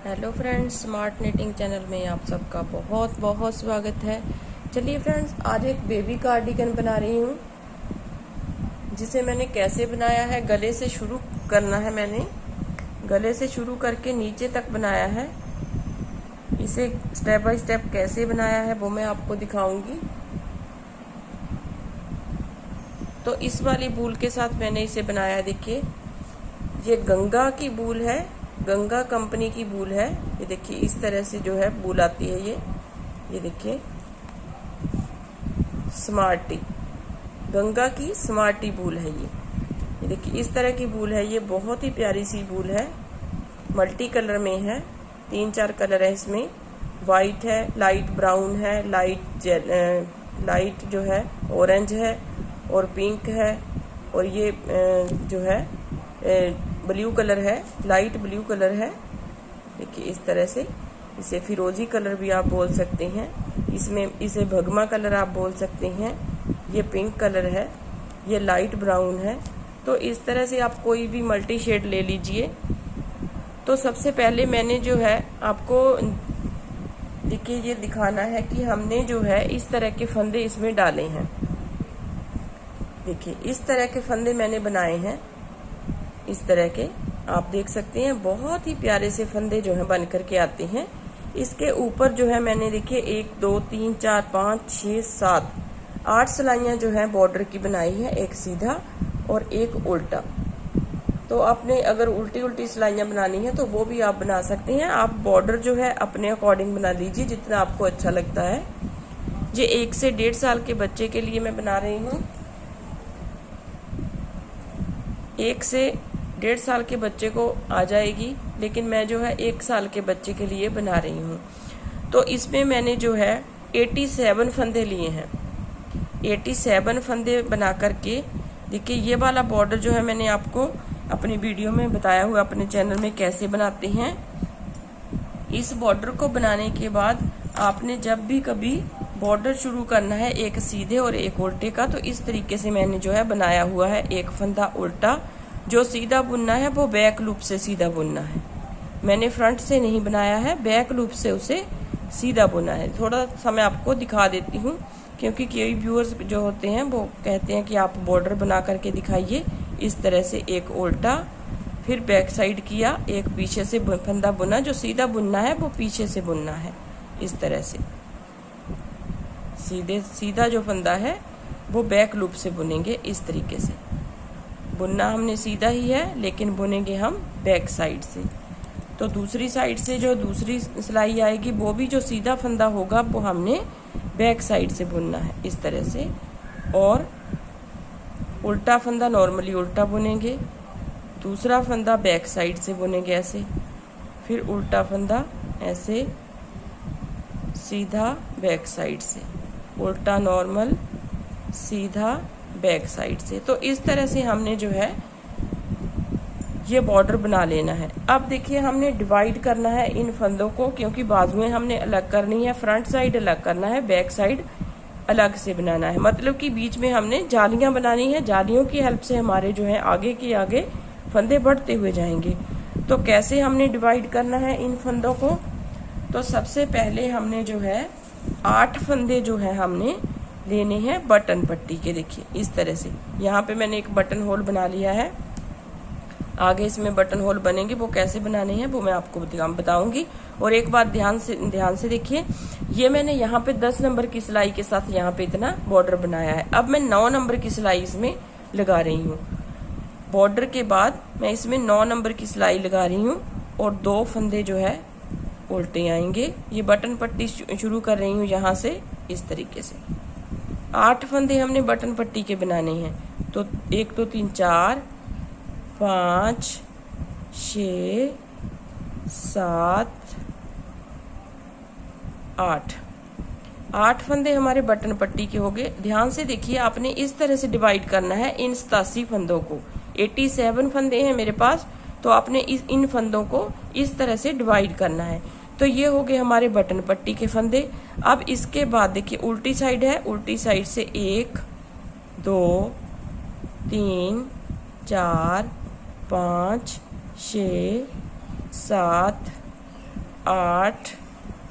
Hello friends, smart knitting channel में आप सबका बहुत बहुत स्वागत है। चलिए फ्रेंड्स, आज एक बेबी कार्डिगन बना रही हूँ, जिसे मैंने कैसे बनाया है। गले से शुरू करना है, मैंने गले से शुरू करके नीचे तक बनाया है। इसे स्टेप बाय स्टेप कैसे बनाया है वो मैं आपको दिखाऊंगी। तो इस वाली बूल के साथ मैंने इसे बनाया। देखिए, ये गंगा की बूल है, गंगा कंपनी की बूल है। ये देखिए, इस तरह से जो है बूल आती है। ये देखिए, स्मार्टी, गंगा की स्मार्टी बूल है ये देखिए, इस तरह की बूल है। ये बहुत ही प्यारी सी बूल है, मल्टी कलर में है। 3-4 कलर है इसमें। वाइट है, लाइट ब्राउन है, लाइट जो है ऑरेंज है, और पिंक है, और ये जो है ब्लू कलर है, लाइट ब्लू कलर है। देखिए, इस तरह से इसे फिरोजी कलर भी आप बोल सकते हैं। इसे भगमा कलर आप बोल सकते हैं। ये पिंक कलर है, ये लाइट ब्राउन है। तो इस तरह से आप कोई भी मल्टी शेड ले लीजिए। तो सबसे पहले मैंने जो है आपको देखिए ये दिखाना है कि हमने जो है इस तरह के फंदे इसमें डाले हैं। देखिए, इस तरह के फंदे मैंने बनाए हैं। इस तरह के आप देख सकते हैं, बहुत ही प्यारे से फंदे जो हैं बन करके आते हैं। इसके ऊपर जो है मैंने देखिए 1 2 3 4 5 6 7 8 सिलाइयाँ जो है बॉर्डर की बनाई है, एक सीधा और एक उल्टा। तो आपने अगर उल्टी उल्टी सिलाइयाँ बनानी है तो वो भी आप बना सकते हैं। आप बॉर्डर जो है अपने अकॉर्डिंग बना लीजिए, जितना आपको अच्छा लगता है। ये 1 से 1.5 साल के बच्चे के लिए मैं बना रही हूँ। 1 से 1.5 साल के बच्चे को आ जाएगी, लेकिन मैं जो है 1 साल के बच्चे के लिए बना रही हूँ। तो इसमें मैंने जो है 87 फंदे लिए हैं। 87 फंदे बना करके देखिए, ये वाला बॉर्डर जो है मैंने आपको अपनी वीडियो में बताया हुआ, अपने चैनल में कैसे बनाते हैं। इस बॉर्डर को बनाने के बाद आपने जब भी कभी बॉर्डर शुरू करना है, एक सीधे और एक उल्टे का, तो इस तरीके से मैंने जो है बनाया हुआ है। एक फंदा उल्टा, जो सीधा बुनना है वो बैक लूप से सीधा बुनना है। मैंने फ्रंट से नहीं बनाया है, बैक लूप से उसे सीधा बुना है। थोड़ा सा मैं आपको दिखा देती हूँ, क्योंकि कई व्यूअर्स जो होते हैं वो कहते हैं कि आप बॉर्डर बना करके दिखाइए। इस तरह से एक उल्टा, फिर बैक साइड किया, एक पीछे से फंदा बुना। जो सीधा बुनना है वो पीछे से बुनना है। इस तरह से सीधा जो फंदा है वो बैक लूप से बुनेंगे। इस तरीके से बुनना हमने सीधा ही है, लेकिन बुनेंगे हम बैक साइड से। तो दूसरी साइड से जो दूसरी सिलाई आएगी वो भी जो सीधा फंदा होगा वो हमने बैक साइड से बुनना है, इस तरह से। और उल्टा फंदा नॉर्मली उल्टा बुनेंगे, दूसरा फंदा बैक साइड से बुनेंगे ऐसे, फिर उल्टा फंदा ऐसे सीधा बैक साइड से, उल्टा नॉर्मल सीधा बैक साइड से। तो इस तरह से हमने जो है ये बॉर्डर बना लेना है। अब देखिए, हमने डिवाइड करना है इन फंदों को, क्योंकि बाजुएं हमने अलग करनी है, फ्रंट साइड अलग करना है, बैक साइड अलग से बनाना है। मतलब कि बीच में हमने जालियां बनानी है। जालियों की हेल्प से हमारे जो है आगे के आगे फंदे बढ़ते हुए जाएंगे। तो कैसे हमने डिवाइड करना है इन फंदों को? तो सबसे पहले हमने जो है 8 फंदे जो है हमने लेने हैं बटन पट्टी के। देखिए, इस तरह से यहाँ पे मैंने एक बटन होल बना लिया है। आगे इसमें बटन होल बनेंगे, वो कैसे बनाने हैं वो मैं आपको बताऊंगी। और एक बात ध्यान से देखिए, ये मैंने यहाँ पे 10 नंबर की सिलाई के साथ यहाँ पे इतना बॉर्डर बनाया है। अब मैं 9 नंबर की सिलाई इसमें लगा रही हूँ। बॉर्डर के बाद मैं इसमें 9 नंबर की सिलाई लगा रही हूँ, और 2 फंदे जो है उल्टे आएंगे। ये बटन पट्टी शुरू कर रही हूँ यहाँ से, इस तरीके से। 8 फंदे हमने बटन पट्टी के बनाने हैं। तो 1 2 3 4 5 6 7 8 फंदे हमारे बटन पट्टी के हो गए। ध्यान से देखिए, आपने इस तरह से डिवाइड करना है इन 87 फंदों को। 87 फंदे हैं मेरे पास, तो आपने इन फंदों को इस तरह से डिवाइड करना है। तो ये हो गए हमारे बटन पट्टी के फंदे। अब इसके बाद देखिए, उल्टी साइड है, उल्टी साइड से 1 2 3 4 5 6 7 8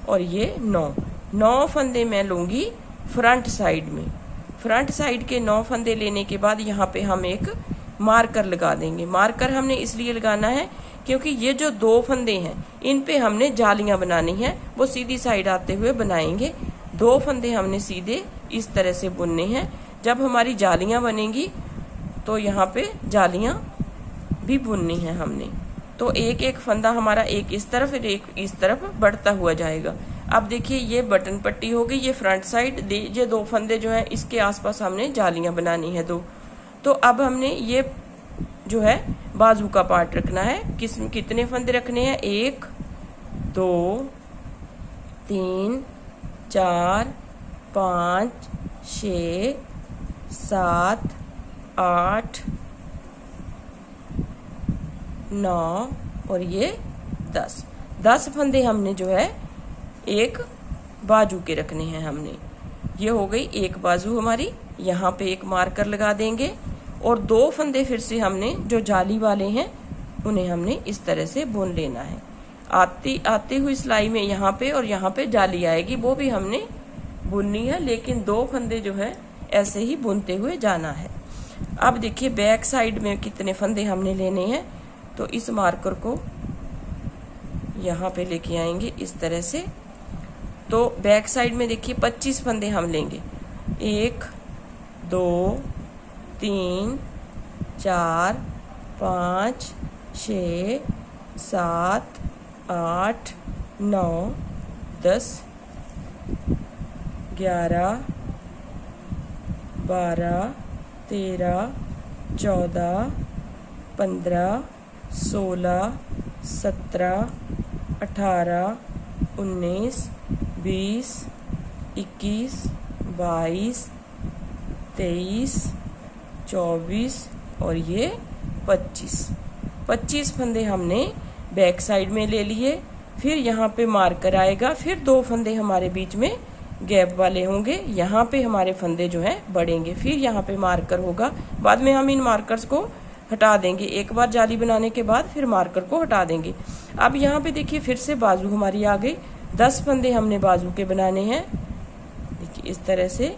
और ये 9। 9 फंदे मैं लूँगी फ्रंट साइड में। फ्रंट साइड के 9 फंदे लेने के बाद यहाँ पे हम एक मार्कर लगा देंगे। मार्कर हमने इसलिए लगाना है क्योंकि ये जो 2 फंदे हैं इन पे हमने जालियाँ बनानी हैं, वो सीधी साइड आते हुए बनाएंगे। 2 फंदे हमने सीधे इस तरह से बुनने हैं। जब हमारी जालियाँ बनेंगी तो यहाँ पे जालियाँ भी बुननी है हमने। तो एक एक फंदा हमारा एक इस तरफ और एक इस तरफ बढ़ता हुआ जाएगा। अब देखिए ये बटन पट्टी हो गई, ये फ्रंट साइड। ये 2 फंदे जो हैं इसके आसपास हमने जालियाँ बनानी है 2। तो अब हमने ये जो है बाजू का पार्ट रखना है। कितने फंदे रखने हैं? 1 2 3 4 5 6 7 8 9 और ये 10 फंदे हमने जो है एक बाजू के रखने हैं हमने। ये हो गई एक बाजू हमारी। यहाँ पे एक मार्कर लगा देंगे और 2 फंदे फिर से हमने जो जाली वाले हैं उन्हें हमने इस तरह से बुन लेना है। आती हुई सिलाई में यहाँ पे और यहाँ पे जाली आएगी, वो भी हमने बुननी है, लेकिन 2 फंदे जो है ऐसे ही बुनते हुए जाना है। अब देखिए बैक साइड में कितने फंदे हमने लेने हैं। तो इस मार्कर को यहाँ पे लेके आएंगे इस तरह से। तो बैक साइड में देखिए 25 फंदे हम लेंगे। 1 2 3 4 5 6 7 8 9 10 11 12 13 14 15 16 17 18 19 20 21 22 23 24 और ये 25 फंदे हमने बैक साइड में ले लिए। फिर यहाँ पे मार्कर आएगा, फिर 2 फंदे हमारे बीच में गैप वाले होंगे, यहाँ पे हमारे फंदे जो हैं बढ़ेंगे। फिर यहाँ पे मार्कर होगा, बाद में हम इन मार्कर्स को हटा देंगे। एक बार जाली बनाने के बाद फिर मार्कर को हटा देंगे। अब यहाँ पे देखिए फिर से बाजू हमारी आ गई। 10 फंदे हमने बाजू के बनाने हैं। देखिए इस तरह से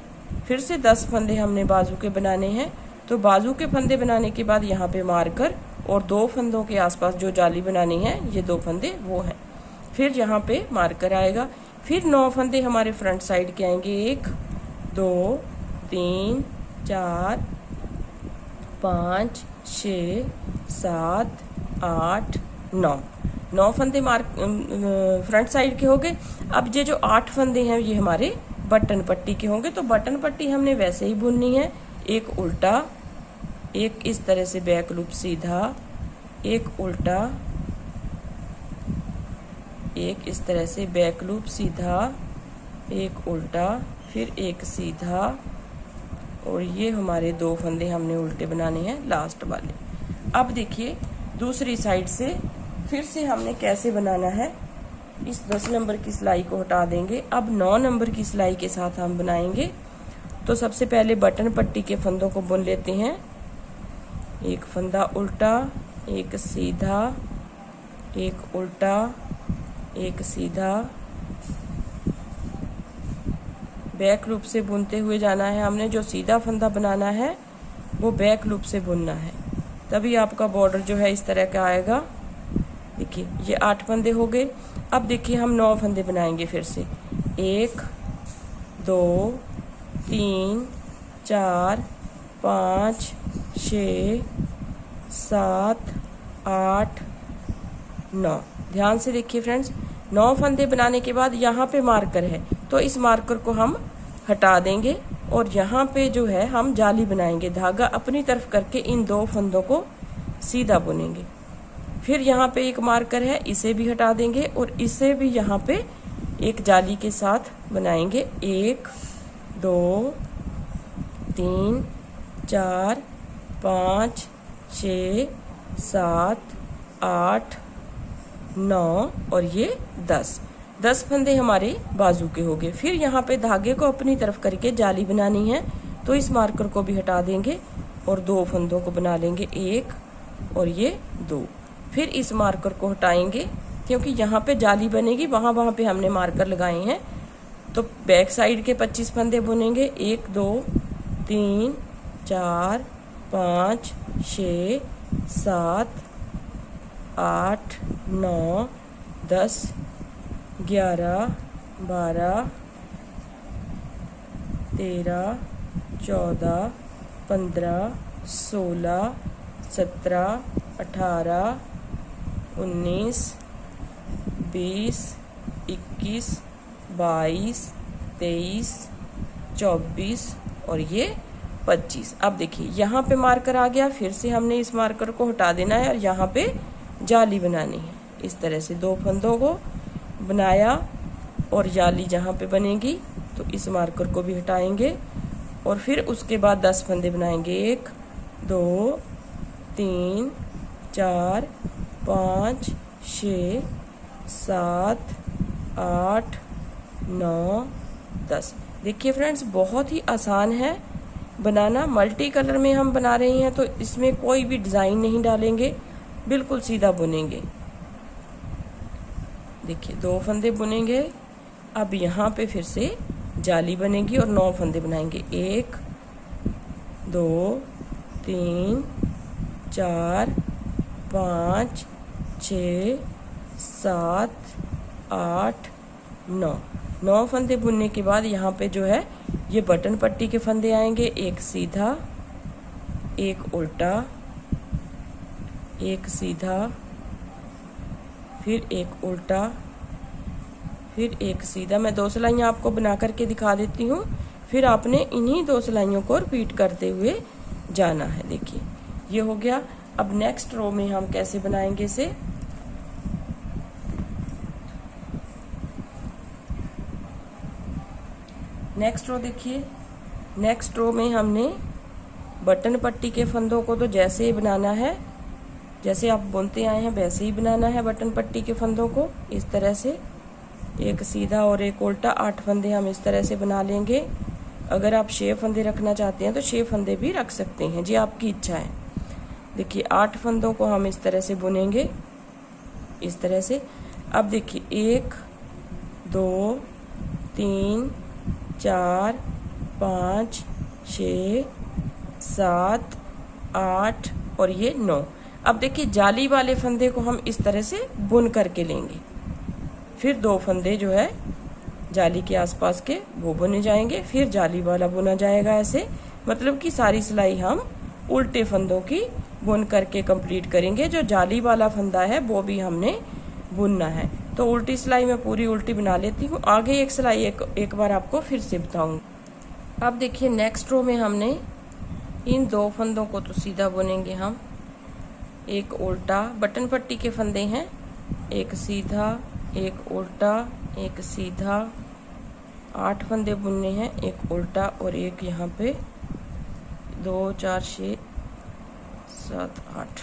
फिर से 10 फंदे हमने बाजू के बनाने हैं। तो बाजू के फंदे बनाने के बाद यहाँ पे मार्कर और 2 फंदों के आसपास जो जाली बनानी है, ये 2 फंदे वो हैं। फिर यहाँ पे मार्कर आएगा। फिर 9 फंदे हमारे फ्रंट साइड के आएंगे। 1 2 3 4 5 6 7 8 9 फंदे फ्रंट साइड के हो गए। अब ये जो 8 फंदे हैं ये हमारे बटन पट्टी के होंगे। तो बटन पट्टी हमने वैसे ही बुननी है, एक उल्टा, एक इस तरह से बैक लूप सीधा, एक उल्टा, एक इस तरह से बैक लूप सीधा, एक उल्टा, फिर एक सीधा, और ये हमारे 2 फंदे हमने उल्टे बनाने हैं लास्ट वाले। अब देखिए दूसरी साइड से फिर से हमने कैसे बनाना है। इस 10 नंबर की सिलाई को हटा देंगे। अब 9 नंबर की सिलाई के साथ हम बनाएंगे। तो सबसे पहले बटन पट्टी के फंदों को बुन लेते हैं। एक फंदा उल्टा, एक सीधा, एक उल्टा, एक सीधा, बैक लूप से बुनते हुए जाना है। हमने जो सीधा फंदा बनाना है वो बैक लूप से बुनना है, तभी आपका बॉर्डर जो है इस तरह का आएगा। देखिए ये 8 फंदे हो गए। अब देखिए हम 9 फंदे बनाएंगे फिर से। 1 2 3 4 5 6 7 8 9। ध्यान से देखिए फ्रेंड्स, 9 फंदे बनाने के बाद यहाँ पे मार्कर है, तो इस मार्कर को हम हटा देंगे और यहाँ पे जो है हम जाली बनाएंगे। धागा अपनी तरफ करके इन 2 फंदों को सीधा बुनेंगे। फिर यहाँ पे एक मार्कर है, इसे भी हटा देंगे और इसे भी यहाँ पे एक जाली के साथ बनाएंगे। 1 2 3 4 5 6 7 8 9 और ये 10 फंदे हमारे बाजू के हो गए। फिर यहाँ पे धागे को अपनी तरफ करके जाली बनानी है, तो इस मार्कर को भी हटा देंगे और 2 फंदों को बना लेंगे, 1 और ये 2। फिर इस मार्कर को हटाएंगे क्योंकि यहाँ पे जाली बनेगी, वहाँ पे हमने मार्कर लगाए हैं। तो बैक साइड के 25 फंदे बुनेंगे। 1 2 3 4 5 6 7 8 9 10 11 12 13 14 15 16 17 18 19 20 21 22 23 24 और ये 25। अब देखिए यहाँ पे मार्कर आ गया, फिर से हमने इस मार्कर को हटा देना है और यहाँ पे जाली बनानी है। इस तरह से 2 फंदों को बनाया और जाली जहाँ पे बनेगी तो इस मार्कर को भी हटाएंगे और फिर उसके बाद 10 फंदे बनाएंगे। 1 2 3 4 5 6 7 8 9 10। देखिए फ्रेंड्स, बहुत ही आसान है बनाना। मल्टी कलर में हम बना रहे हैं तो इसमें कोई भी डिज़ाइन नहीं डालेंगे, बिल्कुल सीधा बुनेंगे। देखिए 2 फंदे बुनेंगे। अब यहाँ पे फिर से जाली बनेगी और 9 फंदे बनाएंगे। 1 2 3 4 5 6 7 8 9 फंदे बुनने के बाद यहाँ पे जो है ये बटन पट्टी के फंदे आएंगे। एक सीधा, एक उल्टा, एक सीधा, फिर एक उल्टा, फिर एक सीधा। मैं 2 सिलाइयाँ आपको बना करके दिखा देती हूँ, फिर आपने इन्हीं 2 सिलाइयों को रिपीट करते हुए जाना है। देखिए ये हो गया। अब नेक्स्ट रो में हम कैसे बनाएंगे इसे। नेक्स्ट रो देखिए, नेक्स्ट रो में हमने बटन पट्टी के फंदों को तो जैसे ही बनाना है, जैसे आप बुनते आए हैं वैसे ही बनाना है। बटन पट्टी के फंदों को इस तरह से, एक सीधा और एक उल्टा, 8 फंदे हम इस तरह से बना लेंगे। अगर आप 6 फंदे रखना चाहते हैं तो 6 फंदे भी रख सकते हैं, जी आपकी इच्छा है। देखिए 8 फंदों को हम इस तरह से बुनेंगे, इस तरह से। अब देखिए 1 2 3 4 5 6 7 8 और ये 9। अब देखिए जाली वाले फंदे को हम इस तरह से बुन करके लेंगे, फिर 2 फंदे जो है जाली के आसपास के वो बुने जाएंगे, फिर जाली वाला बुना जाएगा ऐसे। मतलब कि सारी सिलाई हम उल्टे फंदों की बुन करके कंप्लीट करेंगे। जो जाली वाला फंदा है वो भी हमने बुनना है। तो उल्टी सिलाई मैं पूरी उल्टी बना लेती हूँ, आगे एक सिलाई एक बार आपको फिर से बताऊंगी। अब देखिए नेक्स्ट रो में हमने इन 2 फंदों को तो सीधा बुनेंगे हम, एक उल्टा, बटन पट्टी के फंदे हैं, एक सीधा, एक उल्टा, एक सीधा, 8 फंदे बुनने हैं, एक उल्टा और एक यहाँ पे 2 4 6 7 8।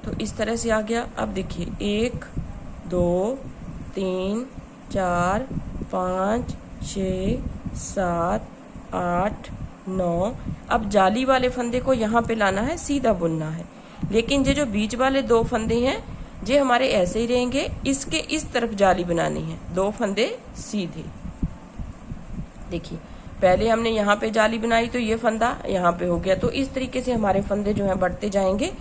तो इस तरह से आ गया। अब देखिए 1 2 3 4 5 6 7 8 9। अब जाली वाले फंदे को यहाँ पे लाना है, सीधा बुनना है। लेकिन ये जो बीच वाले 2 फंदे हैं ये हमारे ऐसे ही रहेंगे, इसके इस तरफ जाली बनानी है, 2 फंदे सीधे। देखिए पहले हमने यहाँ पे जाली बनाई तो ये फंदा यहाँ पे हो गया, तो इस तरीके से हमारे फंदे जो हैं बढ़ते जाएंगे।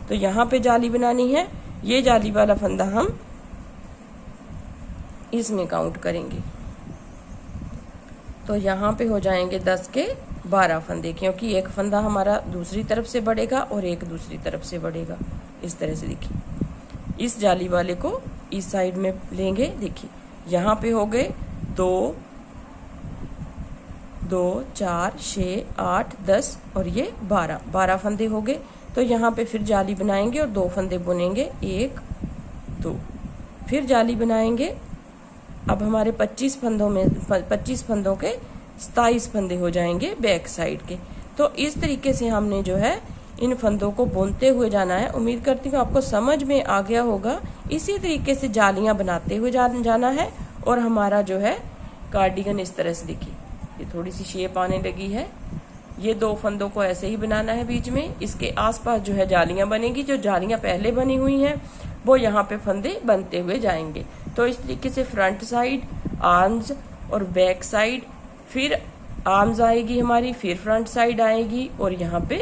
तो यहाँ पे जाली बनानी है, ये जाली वाला फंदा हम इसमें काउंट करेंगे, तो यहाँ पे हो जाएंगे 10 के 12 फंदे, क्योंकि एक फंदा हमारा दूसरी तरफ से बढ़ेगा और एक दूसरी तरफ से बढ़ेगा। इस तरह से देखिए इस जाली वाले को इस साइड में लेंगे। देखिए यहाँ पे हो गए 2 2 4 6 8 10 और ये 12 फंदे हो गए। तो यहाँ पे फिर जाली बनाएंगे और 2 फंदे बुनेंगे, 1 2, फिर जाली बनाएंगे। अब हमारे 25 फंदों में 25 फंदों के 27 फंदे हो जाएंगे बैक साइड के। तो इस तरीके से हमने जो है इन फंदों को बुनते हुए जाना है। उम्मीद करती हूँ आपको समझ में आ गया होगा। इसी तरीके से जालियां बनाते हुए जाना है और हमारा जो है कार्डिगन इस तरह से, देखिए ये थोड़ी सी शेप आने लगी है। ये 2 फंदों को ऐसे ही बनाना है बीच में, इसके आसपास जो है जालियां बनेगी। जो जालियां पहले बनी हुई हैं वो यहाँ पे फंदे बनते हुए जाएंगे। तो इस तरीके से फ्रंट साइड, आर्म्स और बैक साइड, फिर आर्म्स आएगी हमारी, फिर फ्रंट साइड आएगी और यहाँ पे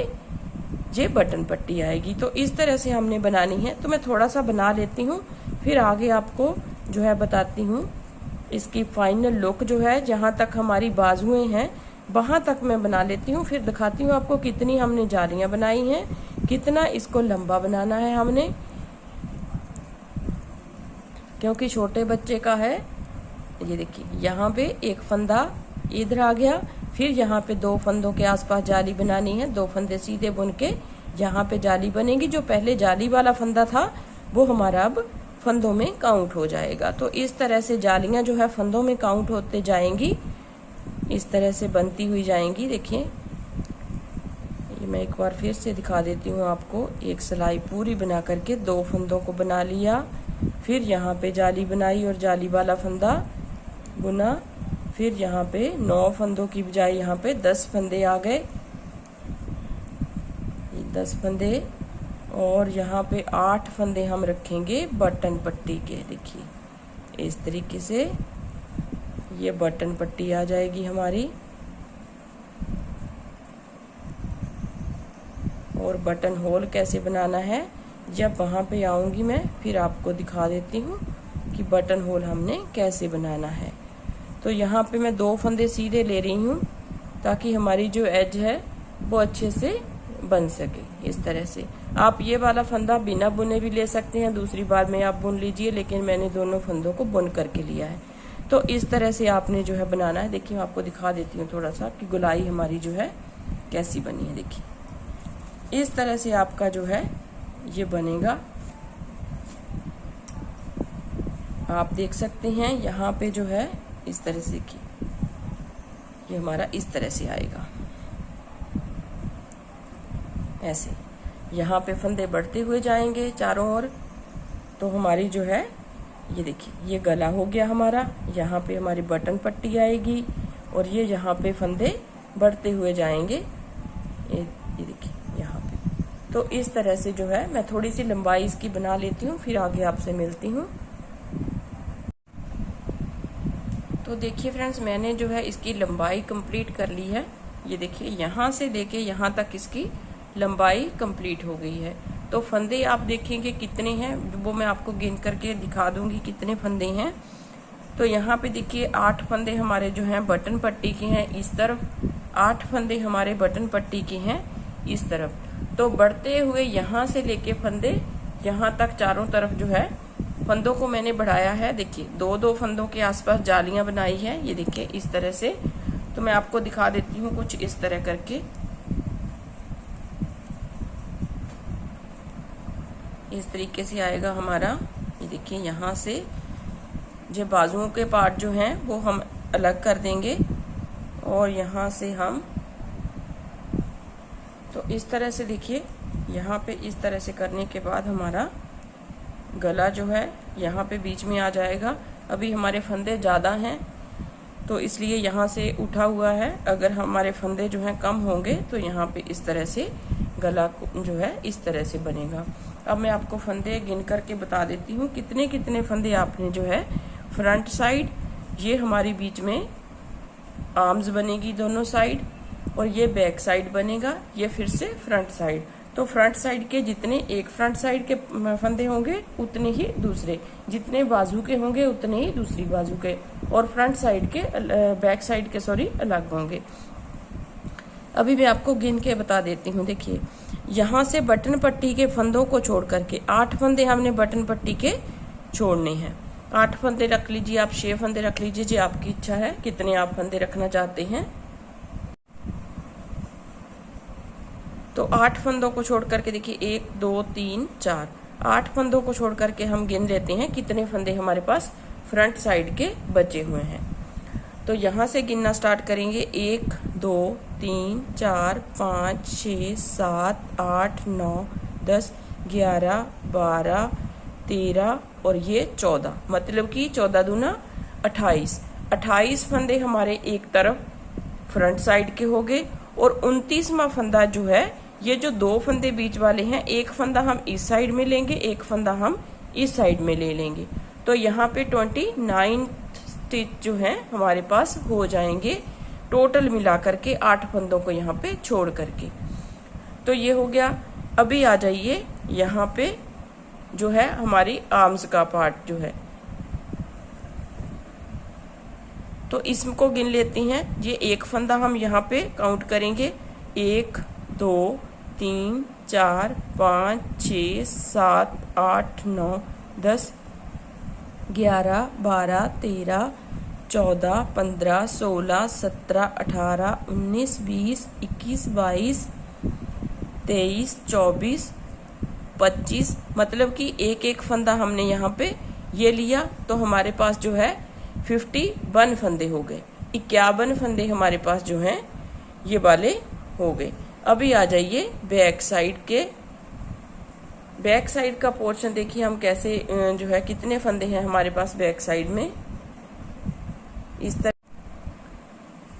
ये बटन पट्टी आएगी। तो इस तरह से हमने बनानी है। तो मैं थोड़ा सा बना लेती हूँ, फिर आगे आपको जो है बताती हूँ इसकी फाइनल लुक जो है। जहाँ तक हमारी बाजुएं हैं वहां तक मैं बना लेती हूँ, फिर दिखाती हूँ आपको कितनी हमने जालियां बनाई हैं, कितना इसको लंबा बनाना है हमने, क्योंकि छोटे बच्चे का है। ये देखिए यहाँ पे एक फंदा इधर आ गया, फिर यहाँ पे 2 फंदों के आसपास जाली बनानी है। 2 फंदे सीधे बुन के यहाँ पे जाली बनेगी। जो पहले जाली वाला फंदा था वो हमारा अब फंदों में काउंट हो जाएगा। तो इस तरह से जालियां जो है फंदों में काउंट होते जाएंगी, इस तरह से बनती हुई जाएंगी। देखिए ये मैं एक बार फिर से दिखा देती हूँ आपको। एक सिलाई पूरी बना करके 2 फंदों को बना लिया, फिर यहाँ पे जाली बनाई और जाली वाला फंदा बुना, फिर यहाँ पे 9 फंदों की बजाय यहाँ पे 10 फंदे आ गए, 10 फंदे, और यहाँ पे 8 फंदे हम रखेंगे बटन पट्टी के। देखिए इस तरीके से ये बटन पट्टी आ जाएगी हमारी। और बटन होल कैसे बनाना है जब वहां पे आऊंगी मैं, फिर आपको दिखा देती हूँ कि बटन होल हमने कैसे बनाना है। तो यहाँ पे मैं 2 फंदे सीधे ले रही हूँ ताकि हमारी जो एज है वो अच्छे से बन सके। इस तरह से आप ये वाला फंदा बिना बुने भी ले सकते हैं, दूसरी बार में आप बुन लीजिए, लेकिन मैंने दोनों फंदों को बुन करके लिया है। तो इस तरह से आपने जो है बनाना है। देखिए मैं आपको दिखा देती हूँ थोड़ा सा कि गुलाई हमारी जो है कैसी बनी है। देखिए इस तरह से आपका जो है ये बनेगा। आप देख सकते हैं यहाँ पे जो है इस तरह से की ये हमारा इस तरह से आएगा, ऐसे यहाँ पे फंदे बढ़ते हुए जाएंगे चारों ओर। तो हमारी जो है ये देखिए ये गला हो गया हमारा, यहाँ पे हमारी बटन पट्टी आएगी और ये यहाँ पे फंदे बढ़ते हुए जाएंगे। ये देखिए यहाँ पे। तो इस तरह से जो है मैं थोड़ी सी लंबाई इसकी बना लेती हूँ, फिर आगे आपसे मिलती हूँ। तो देखिए फ्रेंड्स मैंने जो है इसकी लंबाई कंप्लीट कर ली है। ये देखिए यहाँ से लेके यहाँ तक इसकी लंबाई कंप्लीट हो गई है। तो फंदे आप देखेंगे कितने हैं वो मैं आपको गिन करके दिखा दूंगी कितने फंदे हैं। तो यहाँ पे देखिए 8 फंदे हमारे जो हैं बटन पट्टी के हैं इस तरफ, 8 फंदे हमारे बटन पट्टी के हैं इस तरफ। तो बढ़ते हुए यहाँ से लेके फंदे यहाँ तक चारों तरफ जो है फंदों को मैंने बढ़ाया है। देखिए 2-2 फंदों के आसपास जालियां बनाई है। ये देखिए इस तरह से। तो मैं आपको दिखा देती हूँ कुछ इस तरह करके। इस तरीके से आएगा हमारा। ये देखिए यहाँ से जो बाजुओं के पार्ट जो हैं वो हम अलग कर देंगे और यहाँ से हम तो इस तरह से देखिए यहाँ पे इस तरह से करने के बाद हमारा गला जो है यहाँ पे बीच में आ जाएगा। अभी हमारे फंदे ज़्यादा हैं तो इसलिए यहाँ से उठा हुआ है। अगर हमारे फंदे जो हैं कम होंगे तो यहाँ पे इस तरह से गला जो है इस तरह से बनेगा। अब मैं आपको फंदे गिन करके बता देती हूँ कितने कितने फंदे आपने जो है फ्रंट साइड, ये हमारी बीच में आर्म्स बनेगी दोनों साइड, और ये बैक साइड बनेगा, ये फिर से फ्रंट साइड। तो फ्रंट साइड के जितने एक फ्रंट साइड के फंदे होंगे उतने ही दूसरे, जितने बाजू के होंगे उतने ही दूसरी बाजू के, और फ्रंट साइड के बैक साइड के अलग होंगे। अभी मैं आपको गिन के बता देती हूँ। देखिए यहाँ से बटन पट्टी के फंदों को छोड़ करके 8 फंदे हमने बटन पट्टी के छोड़ने हैं। 8 फंदे रख लीजिए आप, 6 फंदे रख लीजिए, जी आपकी इच्छा है कितने आप फंदे रखना चाहते हैं। तो 8 फंदों को छोड़ करके देखिए 1 2 3 4 8 फंदों को छोड़ करके हम गिन लेते हैं कितने फंदे हमारे पास फ्रंट साइड के बचे हुए हैं। तो यहाँ से गिनना स्टार्ट करेंगे 1 2 3 4 5 6 7 8 9 10 11 12 13 और ये 14, मतलब कि 14 दूना 28। 28 फंदे हमारे एक तरफ फ्रंट साइड के हो गए, और 29वां फंदा जो है ये जो 2 फंदे बीच वाले हैं, एक फंदा हम इस साइड में लेंगे, एक फंदा हम इस साइड में ले लेंगे। तो यहाँ पे 29 स्टिच जो है हमारे पास हो जाएंगे टोटल मिला करके 8 फंदों को यहाँ पे छोड़ करके। तो ये हो गया। अभी आ जाइए यहाँ पे जो है हमारी आर्म्स का पार्ट जो है, तो इसको गिन लेती हैं। ये एक फंदा हम यहाँ पे काउंट करेंगे, 1 2 3 4 5 6 7 8 9 10 11 12 13 14 15 16 17 18 19 20 21 22 23 24 25, मतलब कि एक एक फंदा हमने यहाँ पे ये लिया तो हमारे पास जो है 51 फंदे हो गए। 51 फंदे हमारे पास जो हैं ये वाले हो गए। अभी आ जाइए बैक साइड के। बैक साइड का पोर्शन देखिए हम कैसे जो है कितने फंदे हैं हमारे पास बैक साइड में इस तरह,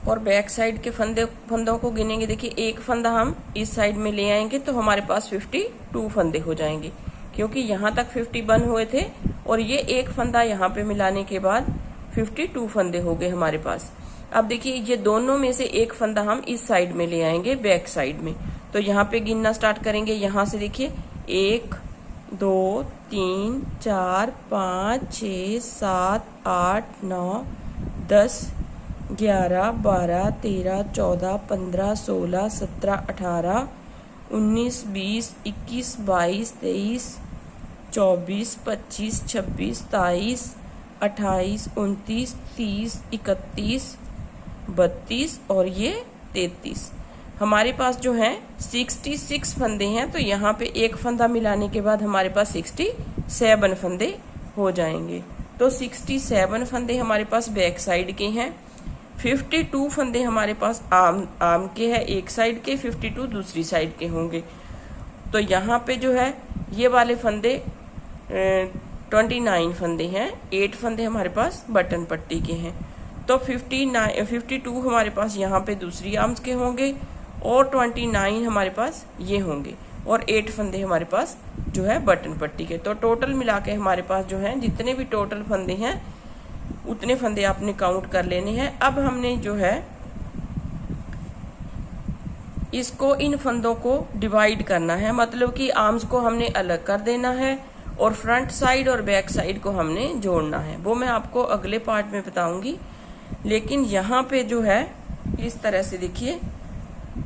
और बैक साइड के फंदों को गिनेंगे। देखिए एक फंदा हम इस साइड में ले आएंगे तो हमारे पास 52 फंदे हो जाएंगे, क्योंकि यहाँ तक 51 हुए थे और ये एक फंदा यहाँ पे मिलाने के बाद 52 फंदे हो गए हमारे पास। अब देखिए ये दोनों में से एक फंदा हम इस साइड में ले आएंगे बैक साइड में। तो यहाँ पे गिनना स्टार्ट करेंगे। यहाँ से देखिए 1 2 3 4 5 6 7 8 9 10 11 12 13 14 15 16 17 18 19 20 21 22 23 24 25 26 27 28 29 30 31 32 और ये 33। हमारे पास जो है 66 फंदे हैं। तो यहाँ पे एक फंदा मिलाने के बाद हमारे पास 67 फंदे हो जाएंगे। तो 67 फंदे हमारे पास बैक साइड के हैं, 52 फंदे हमारे पास आर्म के हैं एक साइड के, 52 दूसरी साइड के होंगे। तो यहाँ पे जो है ये वाले फंदे 29 फंदे हैं, 8 फंदे हमारे पास बटन पट्टी के हैं। तो 52 हमारे पास यहाँ पे दूसरी आर्म्स के होंगे और 29 हमारे पास ये होंगे और 8 फंदे हमारे पास जो है बटन पट्टी के। तो टोटल मिला के हमारे पास जो है जितने भी टोटल फंदे हैं उतने फंदे आपने काउंट कर लेने हैं। अब हमने जो है इसको इन फंदों को डिवाइड करना है, मतलब कि आर्म्स को हमने अलग कर देना है और फ्रंट साइड और बैक साइड को हमने जोड़ना है। वो मैं आपको अगले पार्ट में बताऊंगी। लेकिन यहाँ पे जो है इस तरह से देखिए,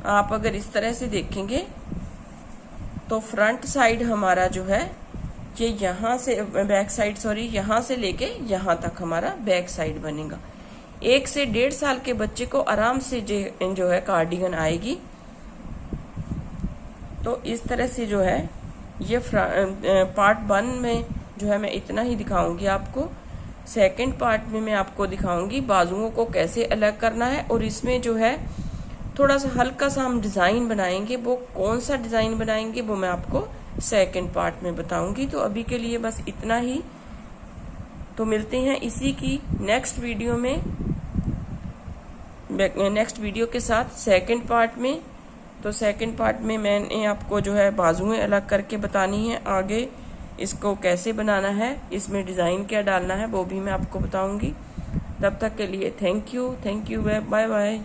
आप अगर इस तरह से देखेंगे तो फ्रंट साइड हमारा जो है ये यहाँ से बैक साइड यहाँ से लेके यहाँ तक हमारा बैक साइड बनेगा। 1 से 1.5 साल के बच्चे को आराम से जो है कार्डिगन आएगी। तो इस तरह से जो है ये पार्ट 1 में जो है मैं इतना ही दिखाऊंगी आपको। सेकंड पार्ट में मैं आपको दिखाऊंगी बाजुओं को कैसे अलग करना है, और इसमें जो है थोड़ा सा हल्का सा हम डिज़ाइन बनाएंगे। वो कौन सा डिज़ाइन बनाएंगे वो मैं आपको सेकंड पार्ट में बताऊंगी। तो अभी के लिए बस इतना ही। तो मिलते हैं इसी की नेक्स्ट वीडियो में, नेक्स्ट वीडियो के साथ सेकंड पार्ट में। तो सेकंड पार्ट में मैंने आपको जो है बाजुएं अलग करके बतानी है, आगे इसको कैसे बनाना है, इसमें डिज़ाइन क्या डालना है वो भी मैं आपको बताऊंगी। तब तक के लिए थैंक यू, बाय बाय।